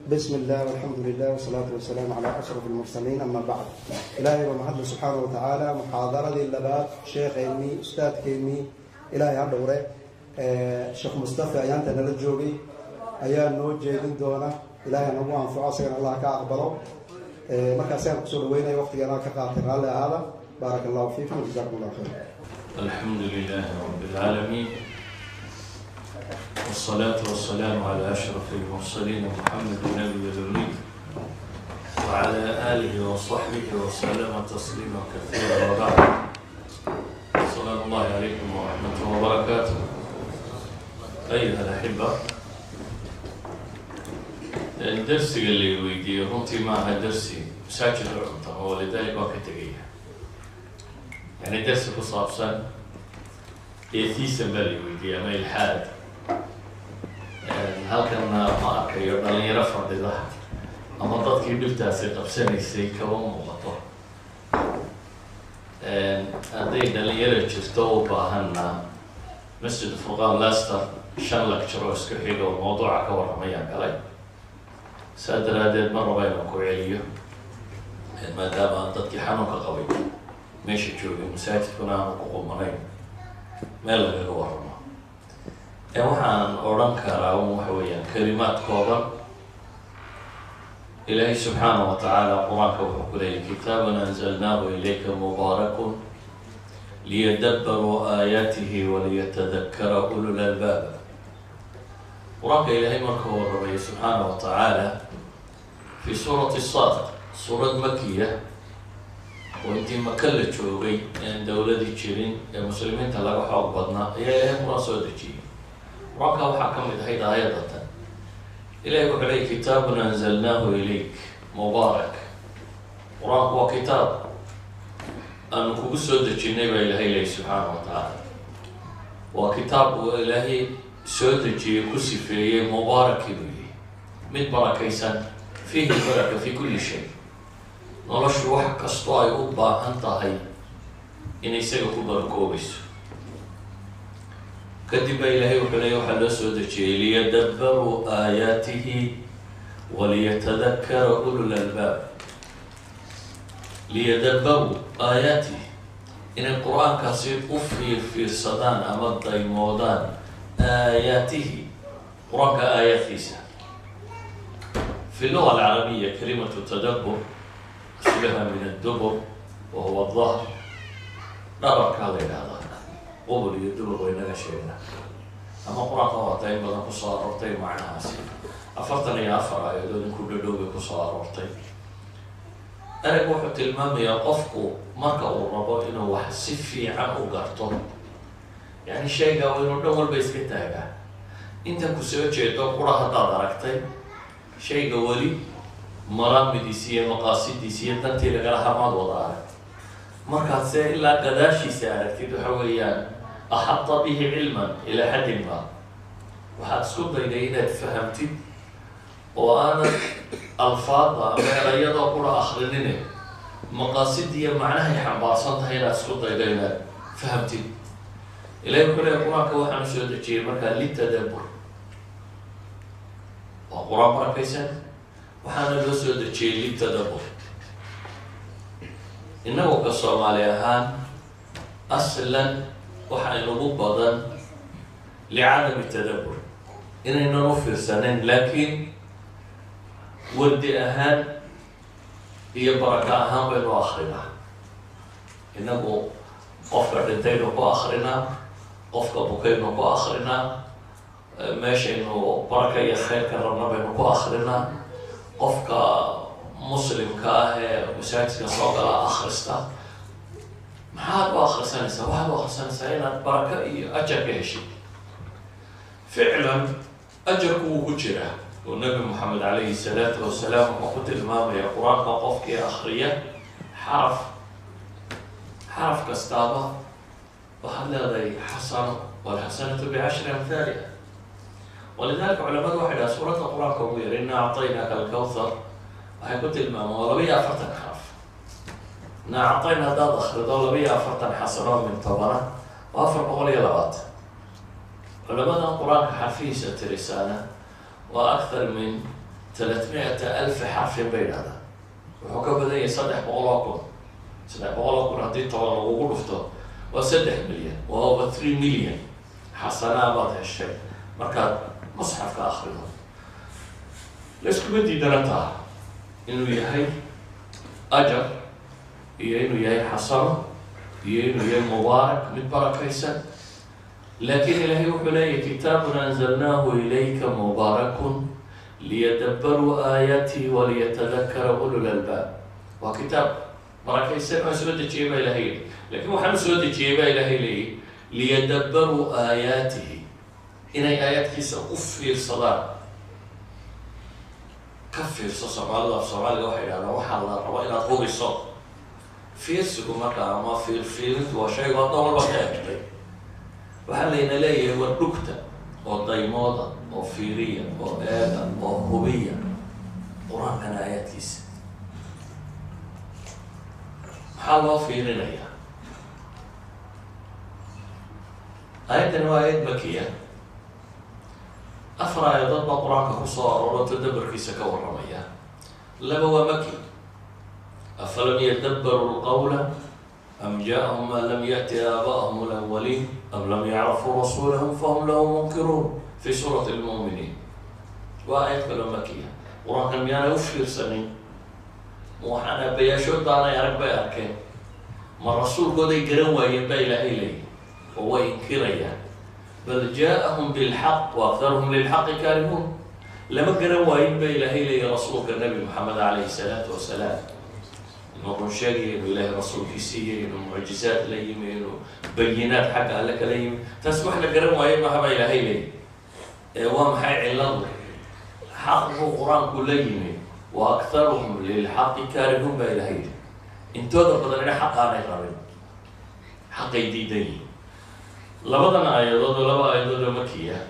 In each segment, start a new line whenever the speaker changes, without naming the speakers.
بسم الله والحمد لله والصلاة والسلام على أشرف المرسلين. أما بعد، إلهي ومحمد سبحانه وتعالى محاضرة اللبات شيخ علمي أستاذ كيمي إلهي هالدورة شيخ مصطفى أيانت نرجوبي أيان نوجه دونا إلهي نبوه أنفعه سيغن الله كأقبله مركزين قصور وين وقت يراك قاطر على هذا. بارك الله فيكم وجزاكم الله خير.
الحمد لله رب العالمين، والصلاة والسلام على أشرف المرسلين محمد النبي الأمي وعلى آله وصحبه وسلم تسليما كثيرا. وبعد، السلام الله عليكم ورحمة وبركاته. أيها الأحبة، الدرس اللي ويدي رنتي معها درسي مساجد العمطة، ولذلك وكتغيه يعني درس كصابسا إيثيسا بالي ويدي أما الحاد halkan ma arkayo dhalinyaro fadhida ama dadkii dhibtaasi qabsanaysay kaba muuqato. hadday dhalinyaro jirto u baahana masjid furqaan Leicester 5 lecture oo isku xiga oo mawduuca ka warramaya galay. saa daraadeed ma rabo inaan ku celiyo maadaama dadkii xanuunka qabay meesha joogay masaajidkuna aanu ku qumanayn meel lagaga warramo. waxaan odhan karaa waxa weeyaan kalimaad kooban. ilaahay subxaanahu wa tacaala qur-aanka wuxuu ku leeyahay kitaaban anzalnaahu ilayka mubaarakun liyadabbaruu aayaatihi waliyatadakkara ulul albaab. qur-aanka ilaahay markuu warramaya subxaanahu wa tacaala fi suurati Saad, suurad makiya oo intii maka la joogay aan dowladii jirin ee muslimiinta laga xoog badnaa ayaa ilaahay qur-aan soo dejiyey. qur-aanka waxaa ka mid ahayd aayadatan ilaahay wuxuu leeyahay kitaabun anzalnaahu ilayk mubaarak. qur-aanku waa kitaab aanu kugu soo dejinay baa ilaahay leeyahay subxaanahu wa tacaala. waa kitaab uu ilaahay soo dejiyey ku sifeeyey mubaaraki buu yihi, mid barakaysan, fiihi baraka fi kulli shay. noloshu wax kastoo ay u baahan tahay inay isaga ku barakoobayso. kadib baa ilaahay wuxuu leeyahay waxaa loo soo dejiyey liyadabbaruu aayaatihi waliyatadakkara ulul albaab. liyadabbaruu aayaatihi, inay qur-aankaasi u fiirsadaan ama daymoodaan aayaatihi, qur-aanka aayaadkiisa. fi luga alcarabiya kalimatu tadabbur asluha min addubur wa huwa adahr, dhabarkaa la yidhahdaa. qubul iyo dubur way naga sheegnaa ama qur-aanka waata in badan kusoo aroortay macnahaasi. 44 aayadood in ku dhadhow bay kusoo aroortay. ereg wuxuu tilmaamayaa qofku marka uu rabo inuu wax si fiican u garto, yani shayga waa inuu dhan walba iska taagaa. inta ku soo jeedo qura haddaad aragtay shayga weli maraamidiisi iyo maqaasidiisi iyo dantii lagala hamaad wada arag. markaad se ilaa gadaashiisa aragtid waxa weeyaan axata bihi cilman ilaa xaddin ma waxaad isku dayday inaad fahamtid oo aanad alfaada ama erayadoo qura akrinine maqaasidii iyo macnahay xambaarsan tahay inaad isku daydo inaad fahamtid. ilahay wuxuu leeyahay qur-aanka waxaanu soo dejiyey markaa litadabbur. waa qur-aan barakaysan, waxaana loo soo dejiyey litadabbur. innagu ka Soomaali ahaan aslan waxa inagu badan licadami tadabbur, inaynan u fiirsanayn, laakiin wardi ahaan iyo baraka ahaan baynu akrinaa. innagu qofka dhintaynu ku akrinaa, qofka bukaynu ku akrinaa, meeshaynu baraka iyo khayrka rabna baynu ku akrinaa, qofka muslimka ah ee masaajidka soo gala akhrista. maxaad u akhrisanaysaa? waxaad u akhrisanaysaa inaad baraka iyo ajar ka heshid. ficlan ajarku wuu ku jiraa oo nabi maxamed calayhi salaatu wasalaam wuxuu ku tilmaamaya qur-aanka qofkii akhriya xaraf kastaaba waxaad leedahay xasano, walxasanatu bicashri amhaaliha. walidalika culamadu waxay dhaha suuradda qur-aanka ugu yar inaa acطaynaaka alkawthar waxay ku tilmaamaan waa 42 xaraf. inaa acطayna haddaad akhrido 42 xasano min 10 waa 420. علماء القرآن حفيسة رسالة وأكثر من 300,000 حرف بين هذا وحكى بدأ يصدح بغلاكم صدح بغلاكم هدي طبعا وغلفته وصدح مليون وهو 3 مليون حسنا بعض هالشيء مركز مصحف كآخره ليش كبدي درتها إنه يهي أجر إنه يهي حصر إنه يهي مبارك من بركة لكن إلهي وحلي كتاب أنزلناه إليك مبارك ليدبروا آياته وليتذكر أولو الألباب وكتاب بركة ما سودة جيبة إلهي لكن محمد سودة جيبة إلهي ليدبروا آياته إن آيات كيسا أفير صلاة كفير صلاة الله صلاة واحد أنا وحى الله ربا إلى طول الصوت فير سكو مكا ما فير وشيء وطول بكاك وحال لنا ليه هو النكتة والضيموضة والفيرية والآدم والهبية قرآن كان آيات كيسا حال الله فيرنا إياه آيات وآيات مكية أفرى يضرب قرآن كصار ولا تدبر كيسا كورمية لبوا مكي أفلم يدبروا القول أم جاءهم ما لم يأت آباءهم الأولين أم لم يعرفوا رسولهم فهم له منكرون في سورة المؤمنين وآيات كلام مكية قرآن كان يانا يفشر سنين وحنا بيشود دانا يارك بياركين ما الرسول قد يقروا يبا إلى إليه وهو ينكريا بل جاءهم بالحق وأكثرهم للحق كارهون لما قروا يبا إلى إليه رسولك النبي محمد عليه الصلاة والسلام إنه شيء إنه إله رسول كيسية إنه معجزات ليم إنه بينات حق لك ليم تسمح لك قروا يبا هبا إلى إليه وهم حي علم حق القرآن كلهم وأكثرهم للحق كارهون بإلهي انتو قدرنا حق أنا يقرن حق جديدين لبضنا آيات لبا آيات مكية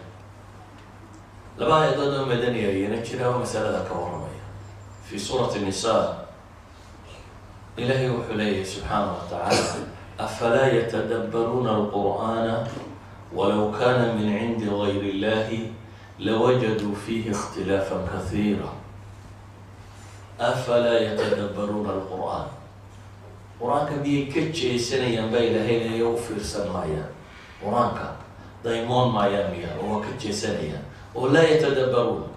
لبا آيات مدنية ينشرها مسألة كورمية في سورة النساء إلهي وحليه سبحانه وتعالى أفلا يتدبرون القرآن ولو كان من عند غير الله لوجدوا فيه اختلافا كثيرا أفلا يتدبرون القرآن قرآنك بيه كتشي سنة ينبغي لهين يوفر سنمايا قرآنك دايمون ما ياميا وهو كتشي سنة ولا يتدبرون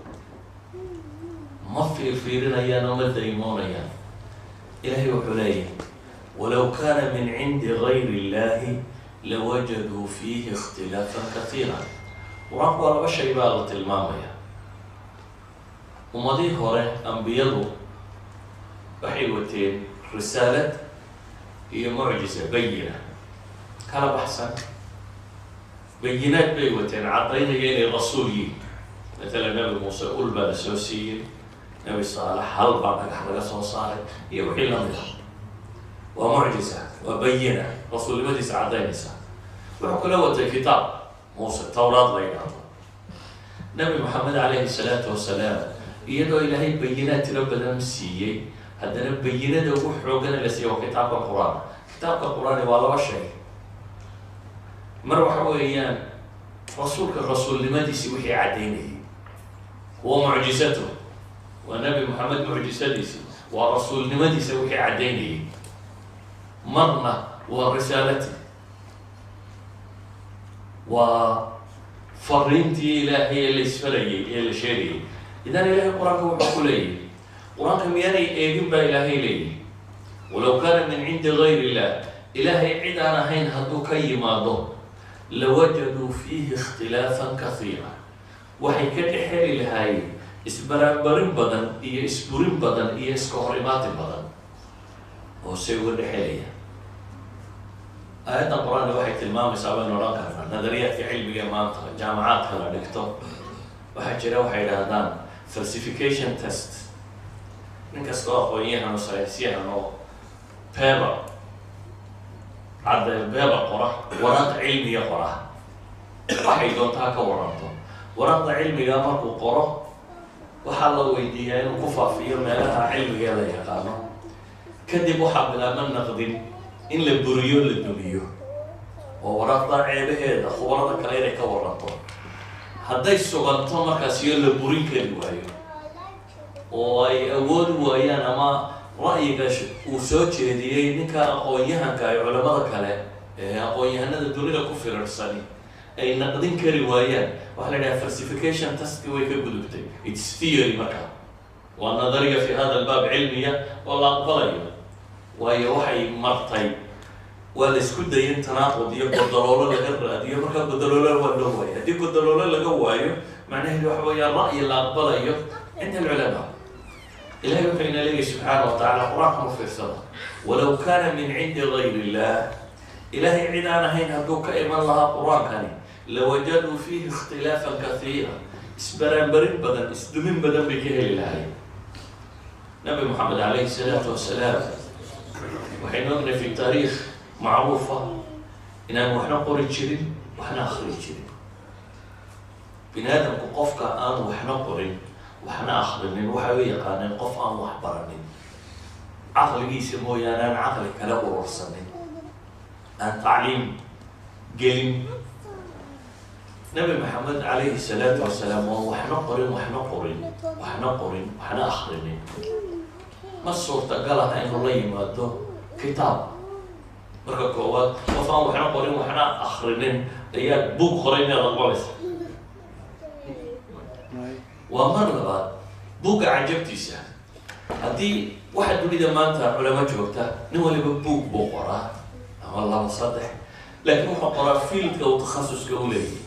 ما في فيرنا يا نوم دايمون يا إلهي وحليه ولو كان من عند غير الله لوجدوا فيه اختلافا كثيرا قرآنك ولا بشي بالة المامية ومضيه هوري أنبياء بحيوتين رسالة هي معجزة بينة كان بحثا بينات بيوتين عطينا يعني الرسولين مثلا نبي موسى أولبا السوسيين نبي صالح هل بعد حلقة صالح يوحي لهم ومعجزة وبينة رسول المجلس عطينا وحكوا له كتاب موسى التوراة لينا نبي محمد عليه الصلاة والسلام يدعو إلهي بينات ربنا مسيئي هذا بينات وحوقنا لسيوا كتاب القرآن كتاب القرآن ولا شيء مروح ويان رسولك الرسول لماذا سوحي عدينه هو معجزته ونبي محمد معجزته ورسول لماذا سوحي عدينه مرنا ورسالته وفرنتي إلهي اللي سفري اللي شري إذا إلهي القرآن هو حقولي قرآن كم يعني إيجن بإلهي لي ولو كان من عند غير الله إلهي عدنا هين هدو كيماضو لوجدوا فيه اختلافا كثيرا وحي كتحيري لهاي اسبرين بدن إيه اسبرين بدن إيه اسكهرمات بدن وسيور الحيلية آيات القرآن وحي تلمام يسابق نوراك نظريات في علم جامعات هلا دكتور وحي جرى وحي لهدان falsification test ninkastoo aqoon-yahan oo saynisyahan oo paper cadda paper qora waraaq cilmiga qora waxay doontaa ka waranto waraaqda cilmiga markuu qoro waxaa la weydiiyaa inuu ku faafiyo meelaha cilmiga la yaqaano kadib waxaa bilaabma naqdin in la buriyo la dumiyo oo waraaqda ceebaheeda khubarada kale inay ka waranto hadday suganto markaas iyo la burin kari waayo oo ay awood waayaan ama ra'yiga uu soo jeediyey ninka aqoon-yahanka ay culamada kale ee aqoon-yahanada dunida ku firirsani ay naqdin kari waayaan waxaa la idhaha falsification taski way ka gudubtay its theory marka waa nadariya fi hada albaab cilmiya oo la aqbalayo waayo waxay martay waa la isku dayin tanaaqud iyo godaloolo laga raadiyo markaa godaloolo waa loo waayo haddii godaloolo laga waayo macnaheedu waxa weeyaan ra'yi la aqbalayo cinda alculamaa ilahay wuxuu ina leeyahy subxaana wa tacala qur-aanka u fiirsada walow kaana min cindi gayri illah ilahay cid aan ahayn hadduu ka iman lahaa qur-aankani lawajaduu fiihi ikhtilaafan kaiira isbaraanbarin badan isdumin badan bay ka heli lahay nabi moxamed calayhi salaatu wasalaam waxaynu ognahay fi taariikh macruufa inaan waxna qori jirin waxna akri jirin bini aadamku qofka aan waxna qorin waxna akrinin waxay u yaqaaneen qof aan wax baranin caqligiisa mooyaane aan caqli kala urursanin aan tacliim gelin nabi maxamed calayhi salaatu wasalaam oo waxna qorin waxna akrinin ma suurtagal ah inuu la yimaado kitaab marka koowaad qof aan waxna qorin waxna akrinin ayaa buug qoray inaad aqbalaysa waa mar labaad buugga cajabtiisa haddii waxa dunida maanta culamo joogta nin waliba buug buu qoraa ama 2 3 laakiin wuxuu qoraa fiildka uu takhasuska u leeyahay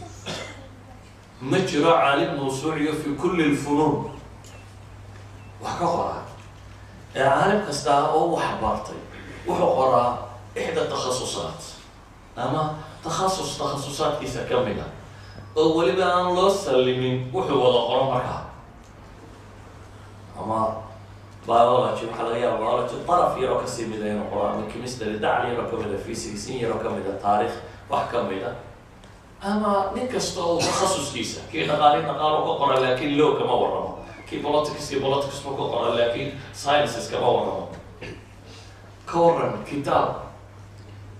ma jiro caalim mawsuuciyo fi kulli lfunuun wax ka qoraa ee caalim kasta oo wax bartay wuxuu qoraa ixda takhasusaat ama takhasusaadkiisa ka mid a oo weliba aan loo salimin wuxuu wada qoro markaa ama biology waxaa laga yaaba biology daraf yaroo kasii mida inuu qoro ama chemistry dacal yaroo ka mida physics in yaroo ka mida taariikh wax ka mida ama nin kasta oo takhasuskiisa kii dhaqaalo ka qora laakiin law kama warramo kii politics ma ka qora laakiin sciences kama warramo ka warran kitaab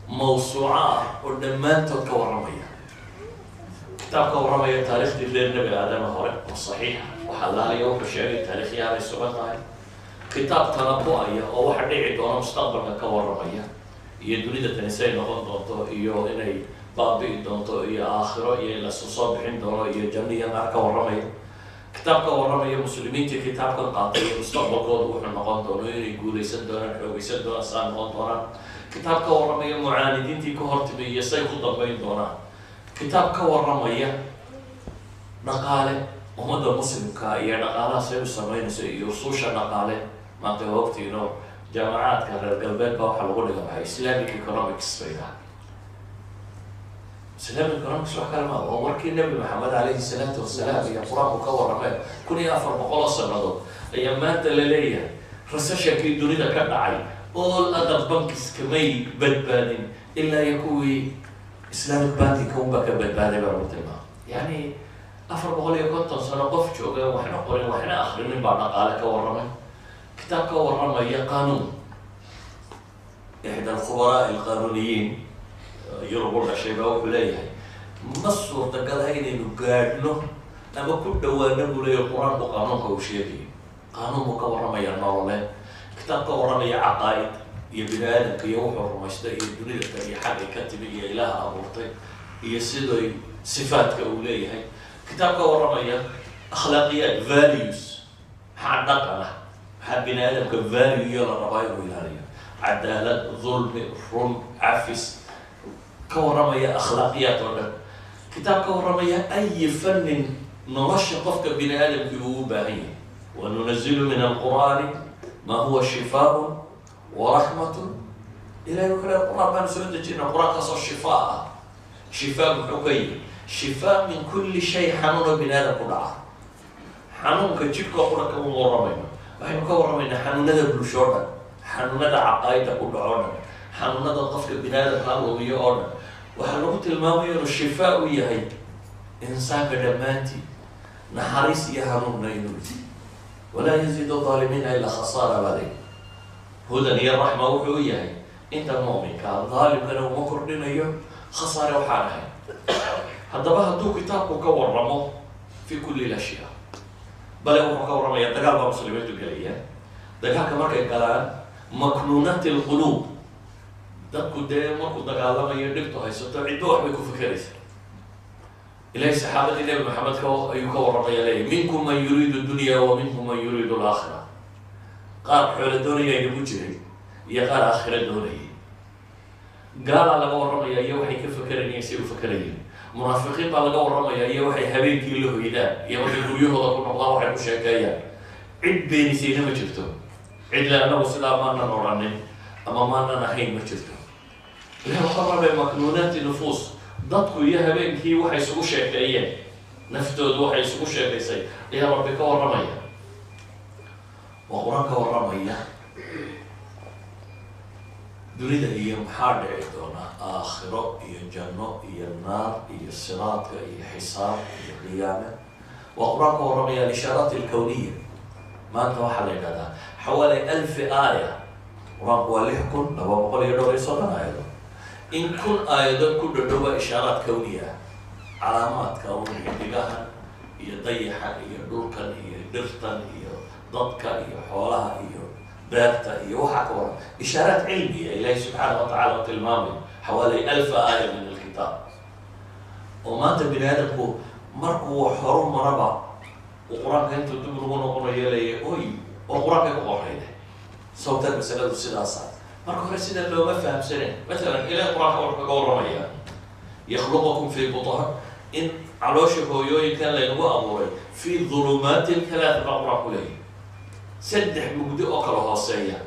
mawsuuca ah oo dhammaantood ka warramaya kitaab ka warramaya taariikhdii reer nebi aadama hore oo saxiixa waxaa laaliya wuxuu sheegay taariikhyaabay sugan tahay kitaab tanabu-aya oo waxa dhici doona mustaqbalka ka warramaya iyo dunida tanisay noqon doonto iyo inay baabi'i doonto iyo aakhiro iyo lasu soo bixin doono iyo janniya naar ka warramaya kitaab ka warramaya muslimiintii kitaabkan qaatay iyo mustaqbalkooda wuxuu noqon doono inay guulaysan doonaan xoogaysan doonaan saa noqon doonaan kitaab ka warramaya mucaanidiintii ka hortimi iyo say ku dambayn doonaan kitaab ka warramaya dhaqaale ummadda muslimka iyo dhaqaalaha say u samaynayso iyo usuusha dhaqaale maanta waqtiino jaamacaadka reer galbeedka waxaa lagu dhiga maxay islamic economics bay dhaha islamic economics wax kale maa waa warkii nabi maxamed calayhi salaatu wasalaam iyo qur-aanku ka warrameen 1400 sannadood ayaa maanta la leeyahay recessionkii dunida ka dhacay all other banks kamay badbaadin ilaa iyo kuwii islamic bankiga unbaa ka badbaaday baa lagu tilmaama yani 450 sano qof jooga waxna qorin waxna akrinin baa dhaqaale ka warramay kitaab ka warramaya qaanuun ixda alkhubaraa alqaanuniyiin yurub u dhashay baa wuxuu leeyahay ma suurtagala inaynu gaadhno ama ku dhawaano buu leeyahay qur-aanku qaanuunka uu sheegayo qaanuun buu ka warramaya nololeed kitaab ka warramaya caqaa'id iyo bini aadamka iyo wuxuu rumaystay iyo dunida kale iyo xaggay ka timi iyo ilaaha abuurtay iyo siday sifaadka uu leeyahay kitaab ka warramaya akhlaaqiyaat values maxaa dhaqan ah maxaa bini aadamka value iyo la rabaa inuu ilaaliyo cadaalad dulmi run cafis ka warramaya akhlaaqiyaat oo dhan kitaab ka warramaya ay fannin nolosha qofka bini aadamkii uu u baahan yahay wanunazilu min alqur'aani ma huwa shifaaun waraxmatun ilahay wuxuu leeyahay qur-aan baanu soo dejina qur-aankaasoo shifaa ah shifaa muxuu ka yihi shifaa min kulli shay xanuuna bini aadam ku dhaca xanuunka jidhka qura kama warramayno waxaynu ka warramaynaa xanuunada bulsho o dhan xanuunada caqaa'ida ku dhaco o dhan xanuunada qofka bini aadamka lumiyo oo dhan waxaa lagu tilmaamaya inuu shifaa u yahay insaanka dhammaantii naxariis iyo hanuunna inuu yihi walaa yaziidu aalimiina ilaa khasaara baday hudan iyo raxma wuxuu u yahay inta mu'minka daalimkana uma kordhinayo khasaare waxaan ahay haddaba hadduu kitaabku ka warramo fi kulli lashyaa bale wuxuu ka warramaya dagaal baa muslimiintu gelaya dagaalka markay galaan maknuunaati alquluub dadku dee markuu dagaalamayo dhibtu haysato cidba waxbay ku fikeraysa ilahay saxaabadii nebi maxamed ayuu ka warramaya leeyahy minkum man yuriidu dunya wa minkum man yuriidu alaakhira qaar xoolo doonaya inagu jiray iyo qaar aakhira doonayay gaalaa laga warramaya iyo waxay ka fakerayeen say u fakerayeen munaafiqiin baa laga warramaya iyo waxay habeenkii la hoydaan iyo markay guryahooda ku noqdaan waxay ku sheekeeyaan cid beenisayna ma jirto cid le annagu sidaa maanan odhanin ama maanan ahayn ma jirto ilahi waxaa rabay maknuunaati nufuus dadku iyo habeenkii waxay isugu sheekeeyeen naftoodu waxay isugu sheekaysay ayaa rabbi ka warramaya waa qur-aan ka warramaya dunida iyo maxaa dhici doona aakhiro iyo janno iyo naar iyo siraadka iyo xisaab iyo qiyaame waa qur-aan ka warramaya alishaaraat alkawniya maanta waxaa la yidhahdaa xawaali 1000 aaya qur-aanku waa 6230 aayado in 1000 aayadood ku dhadhowa ishaaraad kawniya calaamaadka xidigahan iyo dayaxa iyo dhulkan iyo dhirtan iyo dadka iyo xoolaha iyo beerta iyo waxaa ka waran ishaaraad cilmiya ilaahi subxaana wa tacala u tilmaamay xawaali 1000 aaya min alkitaab oo maanta bini aadamku markuu horu maraba uu qur-aanka intuu dib lagu noqonayo leeya oy oo qur-aankay ku qorayde sababtaa masaladu sidaasa marka hore sida looma fahamsane maalan ilahi qur-aanka wuxuu kaga warramaya yakhluqukum fii butaan in caloosha hooyooyinkan laynagu abuuray fii dhulumaati althalaat baa qur-aanku leeyahy 3 mugdi oo kala hooseeya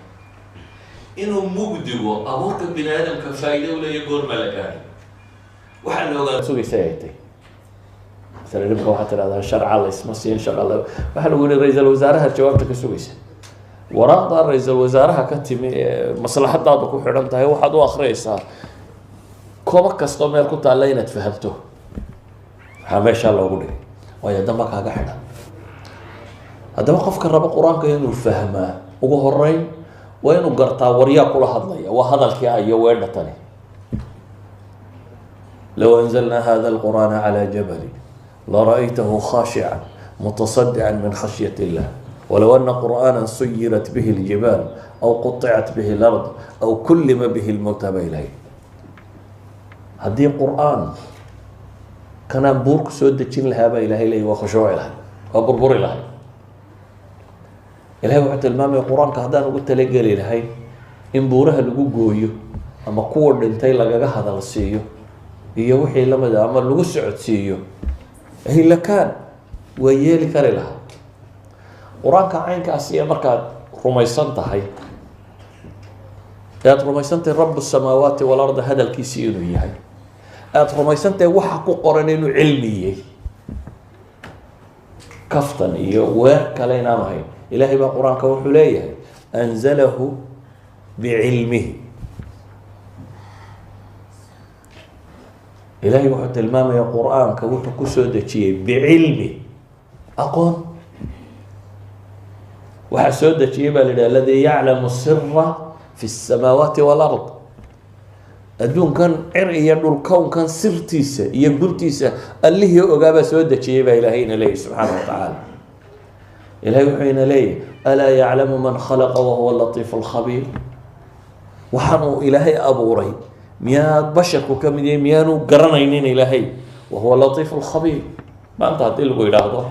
inuu mugdigo abuurka bini aadamka faa'iido u leeya goormaa la gaadhay waxaa la ogaa sugaysa ay tay سلمك واحد هذا شرع الله اسمه سين شرع الله واحد يقول رئيس الوزراء هالجواب تكسويسه وراء رئيس الوزراء كتم مصلحة ضابط وحرمتها هو واحد وآخر يسار كوما كاستومر كنت علينا تفهمته ما شاء الله أقوله ويا دمك هذا حدا هذا وقف كرب القرآن كأنه فهمه وهو الرين وينو قرطا وريا كل هذا وهذا الكيا يوين تاني لو أنزلنا هذا القرآن على جبل لرأيته خاشعا متصدعا من خشية الله ولو أن قرآنا سيرت به الجبال أو قطعت به الأرض أو كلم به الموتى إليه هذه القرآن كان بورك سود تشين لهذا إله إليه وخشوع له وبربر له إلهي وحتى المام القرآن كهدان قلت لك قال إلهي إن بورها لقو قويو أما قوة دنتي لقاها هذا السيو هي وحي لما دا أما لقو سعود سيو هي لكان ويالي كاري لها قرآن كعين كأسيا مركات رميسان تحي يات رميسان رب السماوات والأرض هذا الكيسيين هي يات رميسان وحقو قرنين علمي كفتن إيه ويرك لينا معي إلهي بقرآن كوحليه أنزله بعلمه إلهي وحتى المام يا قرآن كوحو كسودة بعلمه أقول وحسودة الذي يعلم السر في السماوات والأرض أدون كان عرق يدو الكون كان سرتيسة يقولتيسة اللي هي أقابة سودة إلهينا ليه سبحانه وتعالى إلهي وحينا ليه ألا يعلم من خلق وهو اللطيف الخبير وحنو إلهي أبو ري مياد بشر وكمدين ميانو قرنينين إلهي وهو اللطيف الخبير ما أنت هتلقوا إلى هذا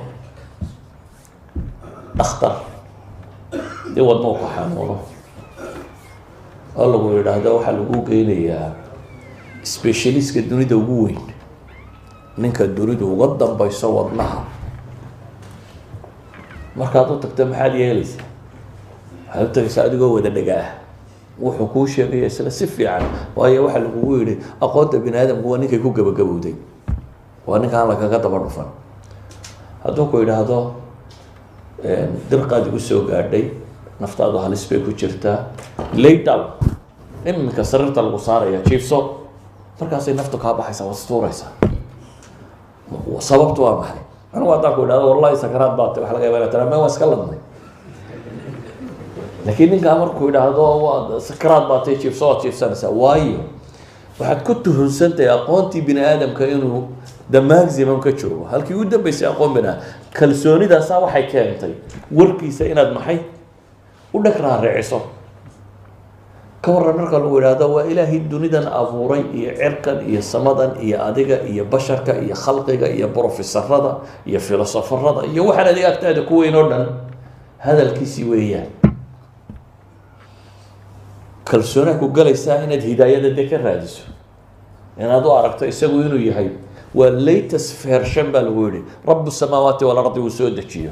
أخطر دي ود موقع حاموله الله قول إلى هذا وحلقوا قيلي سبيشاليست كدوني دوين نينك الدوري دو قدام بيصور لها markaad u tagto maxaad yeelaysaa waxaad u tagaysaa adigoo wada dhagaa wuxuu kuu sheegaya isla si fiican waayo waxa lagugu yidhi aqoonta bini aadamku waa ninkay ku gabagabowday waa ninka aan lagaga daba dhufan hadduu ku yidhaahdo dirqaad igu soo gaadhay naftaadu halis bay ku jirtaa laydal iminka sariirta lagu saaraya jiifso markaasay naftu kaa baxaysaa waad istuuraysaa sababtu waa maxay أنا وأعطاك ولا والله سكرات باطل وحلقة يبغى ترى ما هو سكلمني لكن إنك أمرك ولا هذا هو سكرات باطل شيف صوت شيف سنة وايو waxaad ku tuhunsantahay aqoontii bini aadamka inuu the maximum ka joogo halkii u dambeysay aqoon bina kalsoonidaasaa waxay keentay warkiisa inaad maxay u dhag raariciso ka waran marka lagu yidhaahdo waa ilaahay dunidan abuuray iyo cirkan iyo samadan iyo adiga iyo basharka iyo khalqiga iyo brofesorada iyo filosofarada iyo waxaan adiga agtaada ku weyn oo dhan hadalkiisii weeyaan kalsoonaa ku galaysaa inaad hidaayada dee ka raadiso inaad u aragto isagu inuu yahay waa latest version baa lagu yihi rabu samaawaati walardi uu soo dejiyo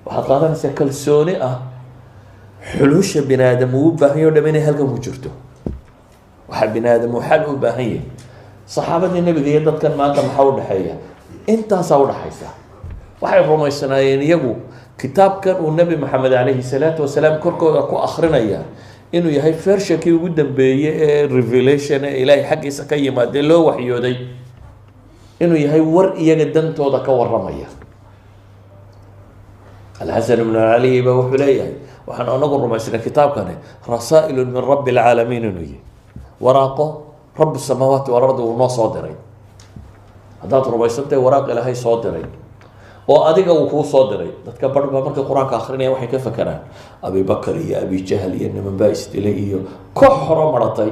waxaad qaadanaysaa kalsooni ah xulusha bini aadam uu u baahan yaho dham inay halkan ku jirto waxaa bini aadam uu xal u baahan yahay saxaabadii nebiga iyo dadkan maanta maxaa udhexeeya intaasaa udhaxaysa waxay rumaysanaayeen iyagu kitaabkan uu nebi maxamed calayhi salaatu wasalaam korkooda ku akrinaya inuu yahay versionkii ugu dambeeyey ee revelation ee ilaahay xaggiisa ka yimaadee loo waxyooday inuu yahay war iyaga dantooda ka waramaya alxasan ibnu cali baa wuxuu leeyahay waxaan anagu rumaysnay kitaabkani rasaa'ilu min rabbi alcaalamiin inuu yahay waraaqo rabu samaawaati walardi uu noo soo diray haddaad rumaysantahay waraaq ilaahay soo diray oo adiga uu kuu soo diray dadka barh baa markay qur-aanka akrinaya waxay ka fakeraan abibakar iyo abijahal iyo niman baa isdilay iyo koox horo maratay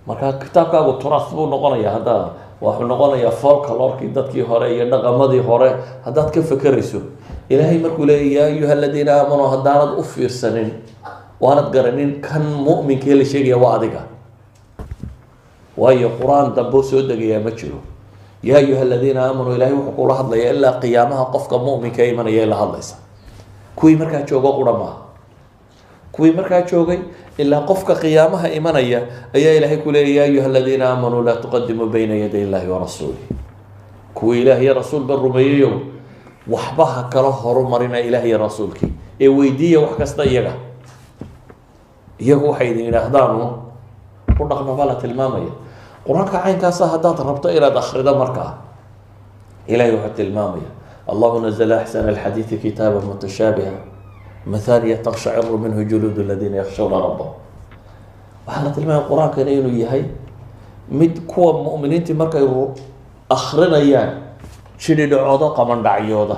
marka kitaabkaagu turaas buu noqonayaa haddaa waxuu noqonayaa folklorkii dadkii hore iyo dhaqamadii hore haddaad ka fekerayso ilaahay markuu leeya yaa ayuha aladiina aamanuu haddaanad u fiirsanin waanad garanin kan mu'minkee la sheegaya waa adiga waayo qur-aan dambe soo degayaa ma jiro yaa ayuha aladiina aamanuu ilaahay wuxuu kula hadlaya ilaa qiyaamaha qofka mu'minka imanaya la hadlaysa kuwii markaa joogo qura maaha kuwii markaa joogay ilaa qofka qiyaamaha imanaya ayaa ilaahay ku leeya yaa ayuha aladiina aamanuu laa tuqadimuu bayna yaday illaahi warasuulih kuwii ilaah iyo rasuulba rumeeyeyow waxba ha kala horumarina ilaah iyo rasuulkii ee weydiiya wax kasta iyagu waxay idin yidhaahdaanu ku dhaqma baa la tilmaamaya qur-aanka caynkaasa haddaad rabto inaad akrido markaa ilahay wuxuu tilmaamaya allahu nazla axsana alxadiidi kitaaba mutashaabiha mathaniya taqshaciru minhu juluud aladiina yakshawna rabbahum waxaa la tilmaamaya qur-aankana inuu yahay mid kuwa mu'miniintii markay akrinayaan jidhidhacooda qamandhacyooda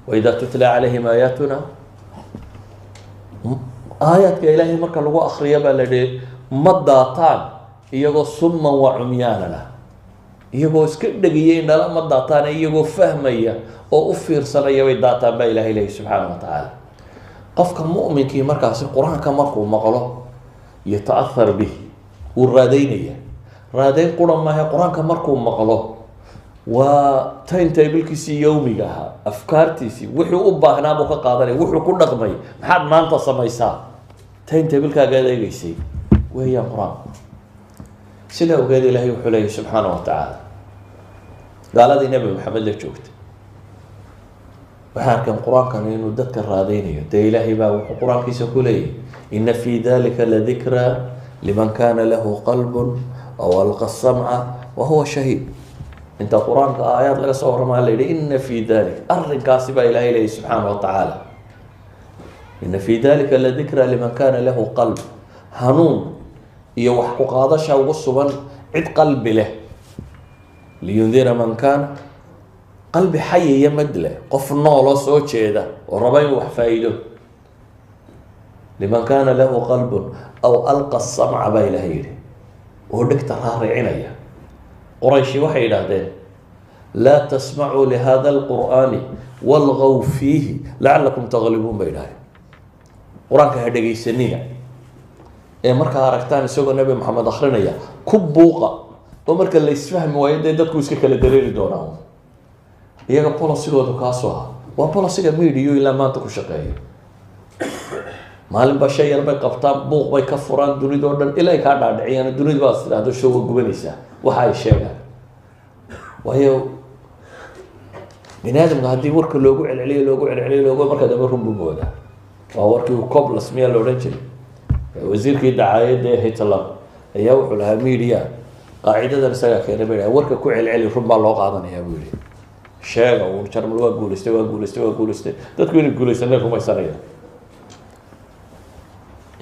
waidaa tutla calayhim aayaatuna aayaadka ilaahay marka lagu akriya baa la yihi ma daataan iyagoo suman wa cumyaanana iyagoo iska dhegiyay indhala ma daataan iyagoo fahmaya oo u fiirsanaya bay daataan baa ilahay leeyahy subxaana wa tacaala qofka mu'minkii markaasi qur-aanka markuu maqlo yata-ahar bih wuu raadaynaya raadayn qura maaha qur-aanka markuu maqlo waa timetablkiisii yowmiga ahaa afkaartiisii wuxuu u baahnaa buu ka qaadanaya wuxuu ku dhaqmay maxaad maanta samaysaa timetablekaaga adeegeysay weeyaan qur-aanku sidaa ogeed ilaahay wuxuu leeyahy subxaana wa tacaala gaaladii nebi maxamed la joogtay waxay arkeen qur-aankan inuu dadka raadeynayo dee ilaahay baa wuxuu qur-aankiisa ku leeyahy ina fi dalika ladikraa liman kana lahu qalbun aw alqa samca wa huwa shahiid inta qur-aanka aayaad laga soo warramaa la yihi ina fi dalik arrinkaasi baa ilaahay leeyahy subxaana wa tacaala ina fi dalika ladikraa liman kana lahu qalb hanuun iyo wax ku qaadasha ugu sugan cid qalbi leh liyundira man kaana qalbi xaya iyo mad leh qof nooloo soo jeeda oo raba inuu wax faa-iido liman kaana lahu qalbun aw alqa samca baa ilahay yihi oo dhegta raaricinaya qorayshi waxay yidhaahdeen laa tasmacuu lihada alqur'aani walgaw fiihi lacalakum taglibuun bay idhahdeen qur-aanka ha dhegaysanina ee markaa aragtaan isagoo nebi maxamed akrinaya ku buuqa oo marka la isfahmi waayo dee dadku iska kala dareeri doonaa iyaga bolosigoodu kaasoo ah waa bolosiga mediyo ilaa maanta ku shaqeeya maalinba shay yar bay qabtaan buuq bay ka furaan dunidao dhan ilaa ay kaa dhaadhiciyaan dunida baad tidhaahdo show waa gubanaysaa waxa ay sheegaan waayo bini aadamka haddii warka loogu celceliyo markaa dambe runbugooda waa warkii coblas miyaa la odhan jiray wasiirkii dacaayadda ee hitler ayaa wuxuu lahaa media qaacidadan isagaa keenay ba warka ku celceli run baa loo qaadanayaa buu yihi sheega uu jarmal waa guulaystay dadku inay guulaysanay rumaysanaya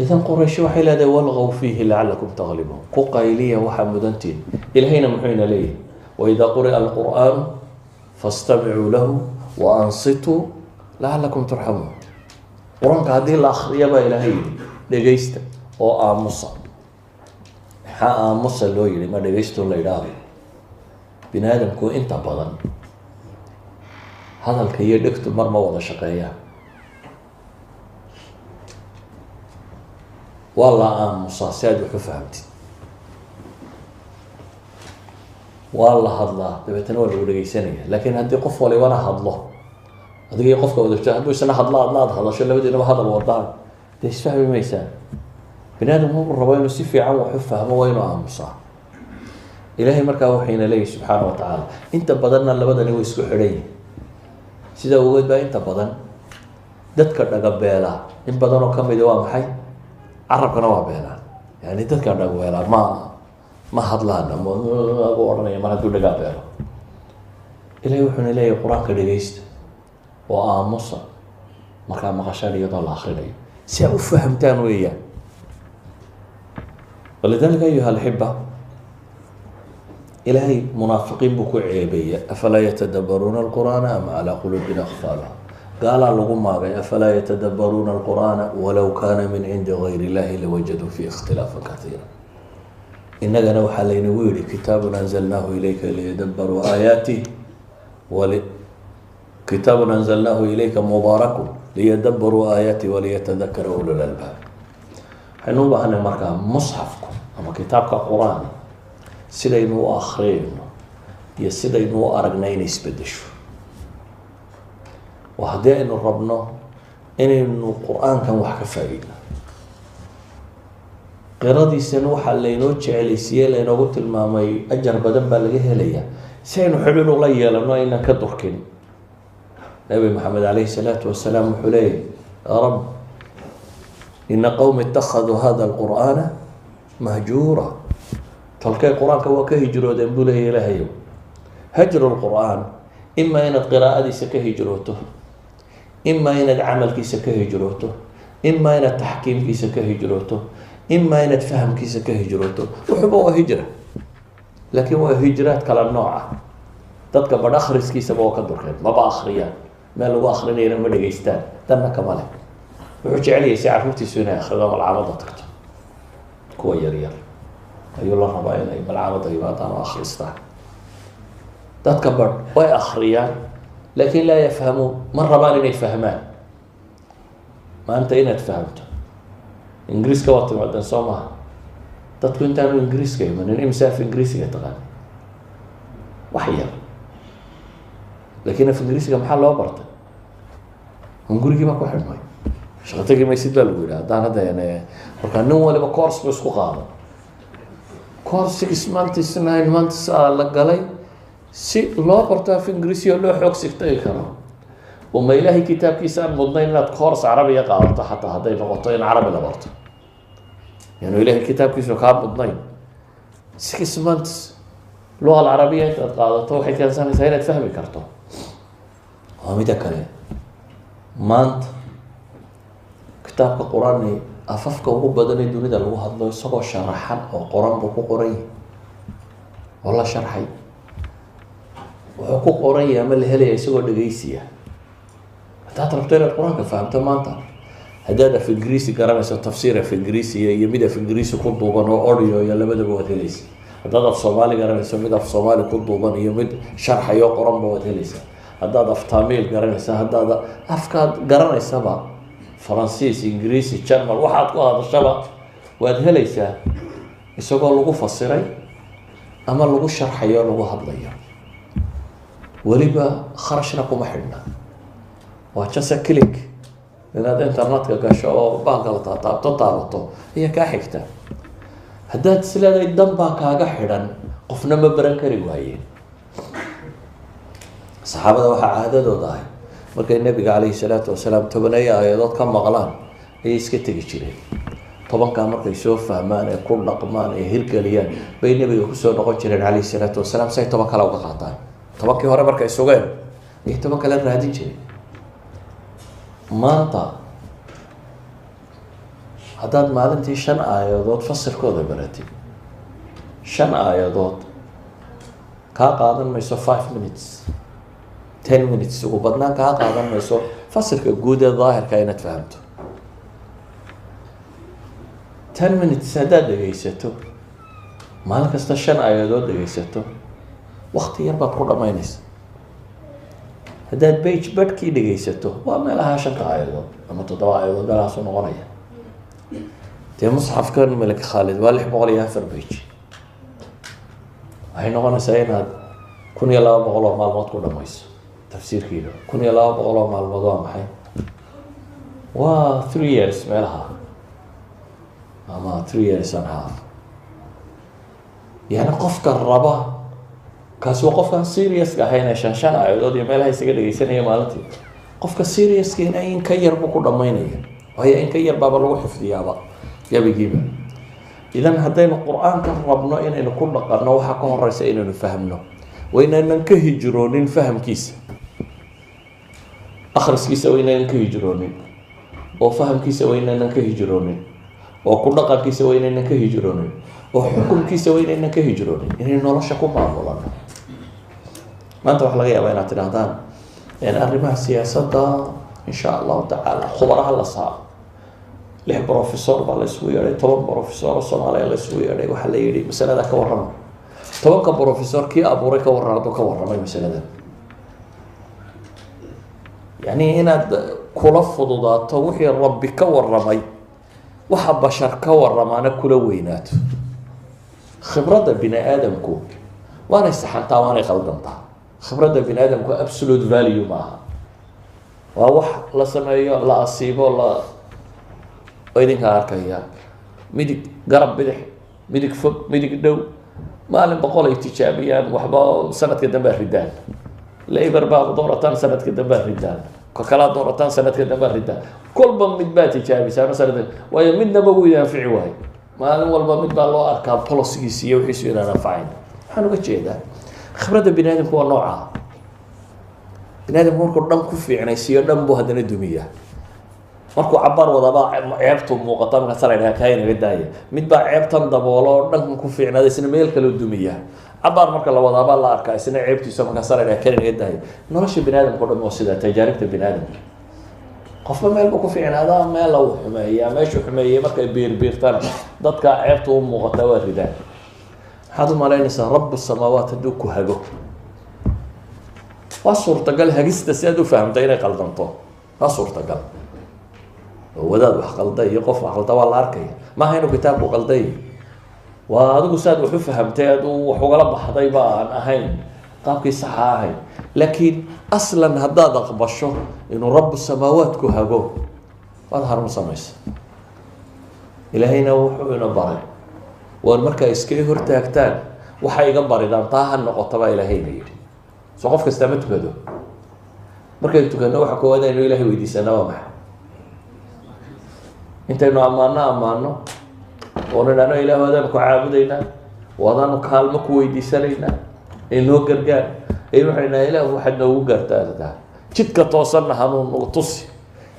إذا قريش waxay leedahay walghaw fiihi lacalakum taglibuun ku qayliya waxaa mudantiin ilahayna muxuuna leeyahy waidaa quri'a alqur'aanu fastamicuu lahu wa ansituu lacalakum turxamuun qur-aanka haddii la akriya baa ilaahay yidhi dhegaysta oo aamusa maxaa aamusa loo yihi ma dhegaysto la idhaahdo bini aadamku inta badan hadalka iyo dhegtu mar ma wada shaqeeyaan waa la aamusaa si aad wax u fahamtid waa la hadlaa dabeetana waa lagu dhegeysanaya laakiin haddii qof walibana hadlo adigii qofka wadagta hadduu isna hadlo adna aad hadasho labadiinaba hadal wadaan dee isfahmi maysaan bini aadam markuu rabo inuu si fiican wax u fahmo waa inuu aamusaa ilaahay markaa waxayna leeyahy subxaana wa tacaala inta badanna labadani way isku xidhan yihin sidaa ogeed baa inta badan dadka dhagabeela in badan oo kamida waa maxay carabkana waa beelaan yani dadka dhagabeelaa ma hadlaan agu odhanaya mar hadduu dhagaa beelo ilahay wuxuuna leeyahay qur-aanka dhegaysta oo aamusa markaa maqashaan iyadoo la akrinayo si aa u fahamtaan weeyaan walidalika ayuha alxiba ilaahay munaafiqiin buu ku ceebeeya afalaa yatadabbaruuna alqur'aana am calaa quluubin aqfaaluha gaalaa lagu maagay afalaa yatadabbaruuna alqur'aana walow kaana min cindi gayri illahi lawajaduu fiihi ikhtilaafan kaiira innagana waxaa laynagu yihi kitaabun anzalnaahu ilayka liyadabbaruu aayaatih kitaabun anzalnaahu ilayka mubaarakun liyadabbaruu aayaatih waliyatadakara ulul albaab waxaynu u baahanay markaa musxafku ama kitaabka qur-aan sidaynu u akriyayno iyo sidaynu u aragna inay isbedesho oo haddii aynu rabno inaynu qur-aankan wax ka faa-iidno qiradiisana waxaa laynoo jecelaysiiye laynoogu tilmaamay ajar badan baa laga helayaa si aynu xidhin ula yeelano aynan ka durkin nabi maxamed calayhi salaatu wasalaam wuxuu leeyahy yaa rab ina qowmi itakaduu hada alqur'aana mahjuura tolkay qur-aanka waa ka hijroodeen buu leeya ilaahayow hajru lqur'aan imaa inaad qiraa'adiisa ka hijrooto imaa inaad camalkiisa ka hijrooto imaa inaad taxkiimkiisa ka hijrooto imaa inaad fahamkiisa ka hijrooto wuxuuba waa hijra laakiin waa hijraad kala nooc ah dadka badh akhriskiisaba oo ka durkeen maba akriyaan meel lagu akrinayana ma dhegeystaan danna kama leh wuxuu jecelyahay si carruurtiisu inay akrido malcamada tagto kuwa yaryar ayuu la rabaa inay malcamada yimaadaan oo akristaan dadka badh way akriyaan laakiin laa yafhamuun ma rabaan inay fahmaan maanta inaad fahamto ingiriiska waa timaadeen soo maha dadku intaanu ingiriiska imanin imse af ingiriisiga taqaan wax yar laakiin af ingiriisiga maxaa loo bartay hungurigii baa ku xidhmay shaqo tegi maysid baa lagu yidhi haddaan hadda markaa nin waliba course ba isku qaado course 6 months 9 months la galay si loo barto af ingiriisi oo loo xoog sigtagi karo uma ilaahay kitaabkiisa aan mudnayn inaad course carabiga qaadato xataa hadday noqoto in carabi la barto yani ilaahay kitaabkiisu kaa mudnayn 6 months luga alcarabiya intaad qaadato waxay keensanaysaa inaad fahmi karto waa mida kale maanta kitaabka qur-aan afafka ugu badan ee dunida lagu hadlo isagoo sharaxan oo qoran buu ku qoran yahay oo la sharxay wuxuu ku qoran yahay ama la helaya isagoo dhegeysiya haddaad rabto inaad qur-aanka fahamto maanta haddaad af ingiriisi garanayso tafsiir af ingiriisiya iyo mid af ingiriisi ku duuban oo audio iyo labadaba waad helaysa haddaad af soomaali garanayso mid af soomaali ku duuban iyo mid sharxayo qoranba waad helaysaa haddaad af taamiil garanaysa haddaad afkaad garanaysaba faransiis ingiriisi jermal waxaad ku hadashaba waad helaysaa isagoo lagu fasiray ama lagu sharxayo lagu hadlayo weliba kharashna kuma xidhna waa just a click inaad internetka gasho oo baanka la taabato ayaa kaa xigta haddaad isleedahay dan baa kaaga xidhan qofna ma baran kari waayeen saxaabada waxaa caadadooda ahay markay nabiga calayhi salaatu wasalaam 10 aayadood ka maqlaan ayay iska tegi jireen 10kaa markay soo fahmaan ee ku dhaqmaan ee hirgeliyaan bay nabiga kusoo noqon jireen calayhi salaatu wasalaam say 10 kale uga qaataan 10kii hore markay sugeen ayay 10 kale raadin jireen maanta haddaad maalintii 5 aayadood fasirkooda baratid 5 aayadood kaa qaadan mayso 5 minutes 10 minutes ugu badnaan kaa qaadan mayso fasirka guud ee daahirka inaad fahamto 10 minutes haddaad dhegaysato maalin kasta 5 aayadood dhegaysato waqti yar baad ku dhamaynaysa haddaad page badhkii dhegaysato waa meelaha 5 aayadood ama 7 aayadood meelahaasuu noqonaya dee musxafkan Malik Khalid waa 604 page waxay noqonaysaa inaad 1200 oo maalmood ku dhamayso tafsiirkiisa 1200 oo maalmood waa maxay waa 3 years meelaha ama 3 years and a half يعني qofka raba kaas waa qofkan serious ka ahayn shan aayadood iyo meelaha isaga dhageysanaya maalintii qofka serious ka in ka yar ku dhamaynaya waayo in ka yar baaba lagu xifdiyaaba yabigiiba idan haddaynu quraanka rabno inaynu ku dhaqanno waxa ka horeysa inaynu fahmno waynaan ka hijroonin fahamkiisa akhriskiisa waynaan ka hijroonin oo fahamkiisa waynaan ka hijroonin oo ku dhaqankiisa waynaan ka hijroonin oo xukunkiisa waynaan ka hijroonin inay nolosha ku maamulaan maanta waxa laga yaabaa inaad tidhaahdaan arrimaha siyaasadda insha allahu tacaala khubaraha la saaro 6 professor baa la isugu yeedhay 10 professor oo Soomaaliya la isugu yeedhay waxa la yidhi masalada ka warrama 10 professor kii abuuray ka warramay masalada yani inaad kula fududaato wixii rabbi ka warramay waxa bashar ka warramaana kula weynaato khibradda bini aadamku waana saxantaa waana qaldantaa khibradda bini aadamku absolute value maaha waa wax la sameeyo la asiibo la idinka arkaya midig garab bidix midig fog midig dhow maalin 100 ay tijaabiyaan waxba sanadka dambe ridaan labor baa doorataan sanadka dambe ridaan ka kala doorataan sanadka dambe ridaan kolba mid baa tijaabisaan sanadka waayo midnaba wuu yanfici waay maalin walba mid baa loo arkaa policies iyo wixii inaan anfacayn waxaan uga jeedaa khibradda bini aadamku waa nooca bini aadamku markuu dhan ku fiicnaysiiyo dhan buu haddana dumiyaa markuu cabaar wadaba ceebtu muuqata marka salayna ka inaga daaya mid baa ceebtan daboolo dhan ku fiicnaaday isna meel kale dumiyaa cabaar marka la wadaba la arkaa isna ceebtiisa marka salayna ka inaga daaya nolosha bini aadamku dhan waa sida tajaaribta bini aadamka qofba meel ku fiicnaadaa meel uu xumeeyaa meeshu xumeeyay markay biirbiirtaan dadka ceebtu u muuqata waa ridaan waxaad u malaynaysaa rabbu samaawaat hadduu ku hago waa suurtagal hagista si aad u fahamtay inay qaldanto waa suurtagal wadaad wax qalday iyo qof wax qalda waa la arkaya maaha inuu kitaabku qalday waa adigu saad wax u fahamtay aduu wax ugala baxday ba aan ahayn qaabkii saxa ahayn laakiin aslan haddaad aqbasho inuu rabbu samaawaatku hago waad harun samaysa ilaahayna wuxuu ina baray waan markaa iskaga hortaagtaan waxay iga baridaan taa ha noqoto baa ilaahayna yidhi soo qof kasta ma tukado markay tukano waxa koowaad aynu ilaahay weydiisanaa waa maxay intaynu ammaano oo nidhaano ilaahu adaanu ku caabudaynaa oo adaanu kaalmo ku weydiisanaynaa inoo gargaar aynu waxay nahay ilaahu waxaad noogu gaartaa jidka toosanna hanuun nagu tusi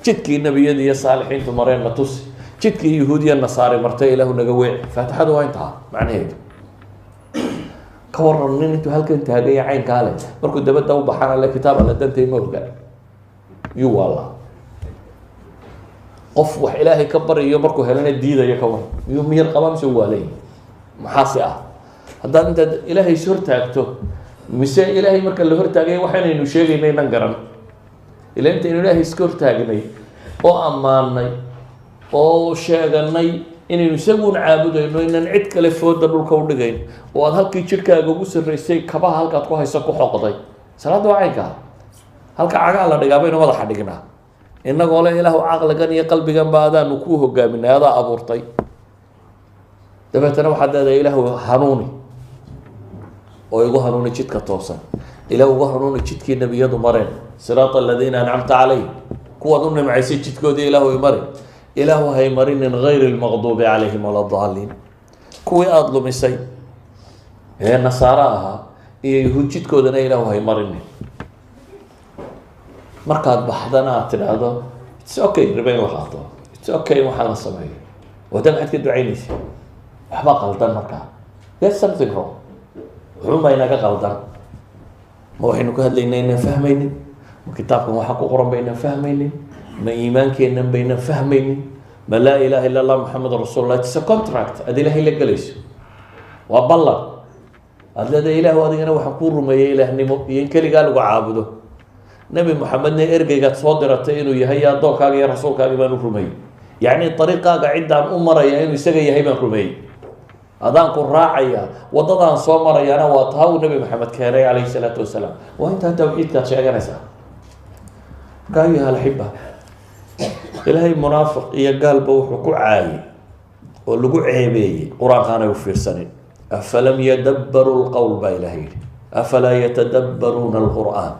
jidkii nebiyada iyo saalixiintu mareenna tusi jidkii yahuudiya nasaare martay ilaahu naga weeci faatixadu waa intaa macnaheedu ka waran nin intuu halkan taagaya caynkaa leh markuu dabadda u baxana le kitaab alla dantay ma ogaan yuu waala qof wax ilaahay ka bariyo markuu helana diidayo ka waran miyuu miyir qabaa mise waa leeyahay maxaase ah haddaad intaad ilaahay is hortaagto mise ilaahay marka la hortaagay waxaynaynu sheegaynay nan garan ilaa intaynu ilaahay iska hortaagnay oo ammaanay oo sheeganay inaynu isaguun caabudayno inaan cid kale fooda dhulka u dhigayn oo aad halkii jidhkaaga ugu sarraysay kabaha halkaad ku hayso ku xoqday salaadda waa caynkaa halka cagaa la dhigaa baynu madaxa dhignaa innagoo le ilaahu caqligan iyo qalbigan ba adaanu ku hogaaminay adaa abuurtay dabeetana waxaad leedahay ilaahu hanuuni oo igu hanuuni jidka toosan ilaahu ugu hanuuni jidkii nebiyadu mareen siraata aladiina ancamta calayhim kuwaad u nimcaysay jidkoodii ilaahu imari ilaahu hay marinin gayri lmaqduubi calayhim wala daaliin kuwii aada lumisay ee nasaaro ahaa iyo yahuud jidkoodana ilaahu hay marinin markaad baxdana aad tidhaahdo it's okay riba in la qaato it's okay waxaa la sameeyo wada maxaad ka ducaynaysa waxbaa qaldan markaa. There's something wrong. Wuxuun baa inaga qaldan. Ma waxaynu ka hadlaynaa inaan fahmaynin, ma kitaabkan waxa ku qoran baynaan fahmaynin, ma iimaankeennan baynaan fahmaynin, ma laa ilaaha illa allah muxamed rasuulullah. It's a contract aad ilaahay la galayso, waa ballan aad leedahay ilaahu adigana waxaan kuu rumeeyey ilaahnimo iyo in keligaa lagu caabudo. Nabi Muxamedna ergeygaad soo diratay inuu yahay addoonkaaga iyo rasuulkaaga baan u rumeeyey. Yacni dariiqaaga ciddaan u maraya inuu isaga yahay baan rumeeyey. adaan ku raacaya wadadaan soo marayana waa taa uu Nabi Maxamed keenay calayhi salaatu wasalaam. waa intaa tawxiidkaad sheeganaysaa. ayuha alxiba, ilaahay munaafiq iyo gaalba wuxuu ku caayay oo lagu ceebeeyey qur-aankaanay u fiirsanin. afalam yadabbaruu lqowl baa ilaahay yidhi, afalaa yatadabbaruuna alqur'aan.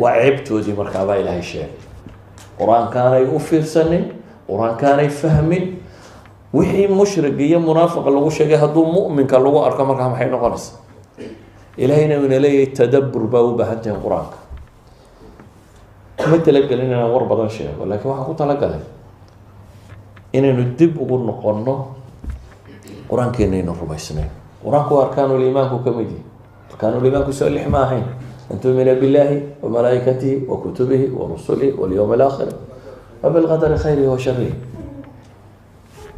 waa ceebtoodii markaa baa ilaahay sheegay. qur-aankaanay u fiirsanin, qur-aankaanay fahmin. wixii mushrig iyo munaafiqa lagu sheegay hadduu mu'minka lagu arko markaa maxay noqonaysaa? ilaahayna ina leeyahay tadabbur baa u baahan tahay qur-aanka. ma talagelin inaan war badan sheego, laakiin waxaan ku talagalay inaynu dib ugu noqonno qur-aankeenaynu rumaysnayn. qur-aanku waa arkaanuliimaanku ka mid yihi. arkaanuliimaanku soo lix ma ahayn: an tu'mina billahi wa malaa'ikatihi wa kutubihi wa rusulihi walyawmi alaakhir wa bilqadari khayrihi wa sharrihi.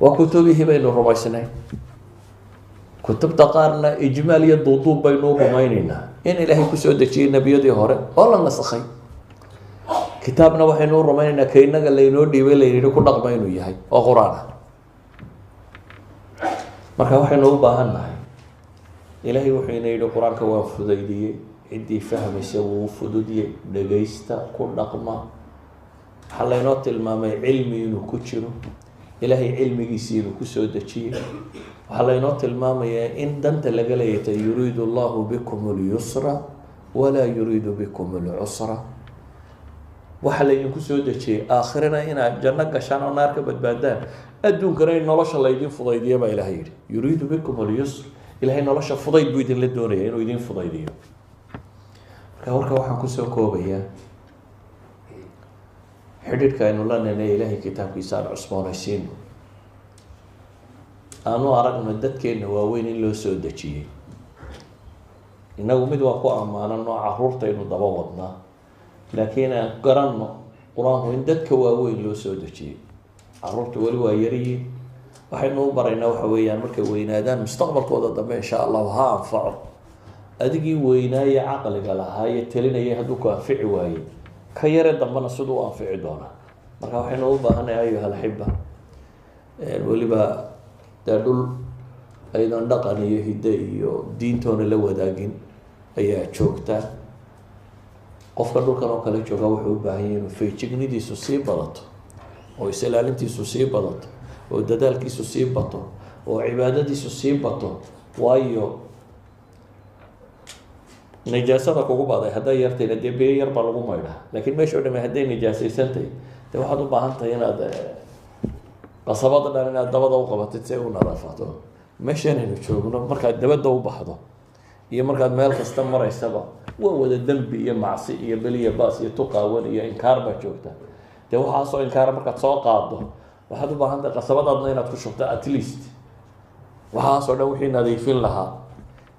waa kutubihii baynu rumaysnayn. kutubta qaarna ijmaal iyo duuduub baynu rumaynaynaa in ilaahay kusoo dejiyey nebiyadii hore oo la nasakhay. kitaabna waxaynu u rumaynaynaa ka inaga laynoo dhiibay layidhi ku dhaqma inuu yahay oo qur-aan ah. marka waxaynu u baahan nahay, ilaahay wuxuu ina yidhi qur-aanka waa fudaydiyey, ciddii fahmaysa wuu fududiyey, dhegaysta, ku dhaqma. waxaa laynoo tilmaamay cilmi inuu ku jiro, ilaahay cilmigiisii inuu kusoo dejiyey. waxaa laynoo tilmaamayaa in danta laga leeyatay yuriidu allahu bikum اlyusra walaa yuriidu bikum اlcusra. waxaa laydinku soo dejiyey aakhirana inaad janno gashaan oo naar ka badbaadaan, adduunkana in nolosha laydin fudaydiyo baa ilaahay yidhi. yuriidu bikum اlyusr, ilaahay nolosha fudayd buu idinla doonaya inuu idin fudaydiyo. marka warka waxaan kusoo koobayaa xidhiidhka aynu la neenay ilaahay kitaabkiisa aan cusboonaysiino. aanu aragno dadkeenna waaweyn in loo soo dejiyey. innagu mid waa ku ammaanano caruurtaynu daba wadnaa, laakiin aan garanno qur-aanku in dadka waaweyn loo soo dejiyey. caruurta weli waa yaryihiin. waxaynu u baraynaa waxa weeyaan markay weynaadaan mustaqbalkooda dambe insha allahu ha anfaco. adigii weynaaye caqliga lahaaye telinayay hadduu ku anfici waayey, ka yare dambena siduu u anfici doonaa. marka waxaynu u baahanay ayuha alxiba, weliba dee dhul aydan dhaqan iyo hidde iyo diintoona la wadaagin ayaa joogtaa. qofka dhulkan oo kale jooga wuxuu u baahan yahay inuu feejignidiisu sii badato, oo is-ilaalintiisu sii badato, oo dadaalkiisu sii bato, oo cibaadadiisu sii bato. waayo nijaasada kugu baday hadday yartayna dee biyo yar baa lagu maydhaa, laakiin meesha o dhame hadday nijaasaysantahay dee waxaad u baahan tahay inaad qasabada dhan inaad dabada u qabatid si ay u nadaafato. meeshaanaynu joogno markaad dabadda u baxdo iyo markaad meel kasta maraysaba waa wada dembi iyo macsi iyo beliya baas iyo tuqaawan iyo inkaar baa joogta. dee waxaasoo inkaara markaad soo qaado waxaad u baahan tahay qasabadaadna inaad ku shubto at least. waxaasoo dhan wixii nadiifin lahaa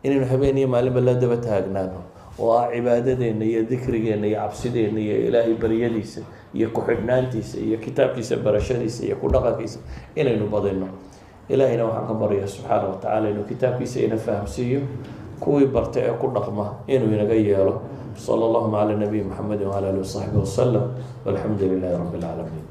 inaynu habeen iyo maalinba la daba taagnaano, oo ah cibaadadeenna iyo dikrigeenna iyo cabsideenna iyo ilaahay baryadiisa iyo ku-xidhnaantiisa iyo kitaabkiisa barashadiisa iyo ku dhaqankiisa inaynu badino. ilaahayna waxaan ka baryaa subxaana wa tacaala inuu kitaabkiisa ina fahamsiiyo, kuwii barta ee ku dhaqma inuu inaga yeelo. sala allahuma cala nabiyi maxamedi wala alihi wasaxbihi wasalam, walxamdu lilaahi rabbi alcaalamiin.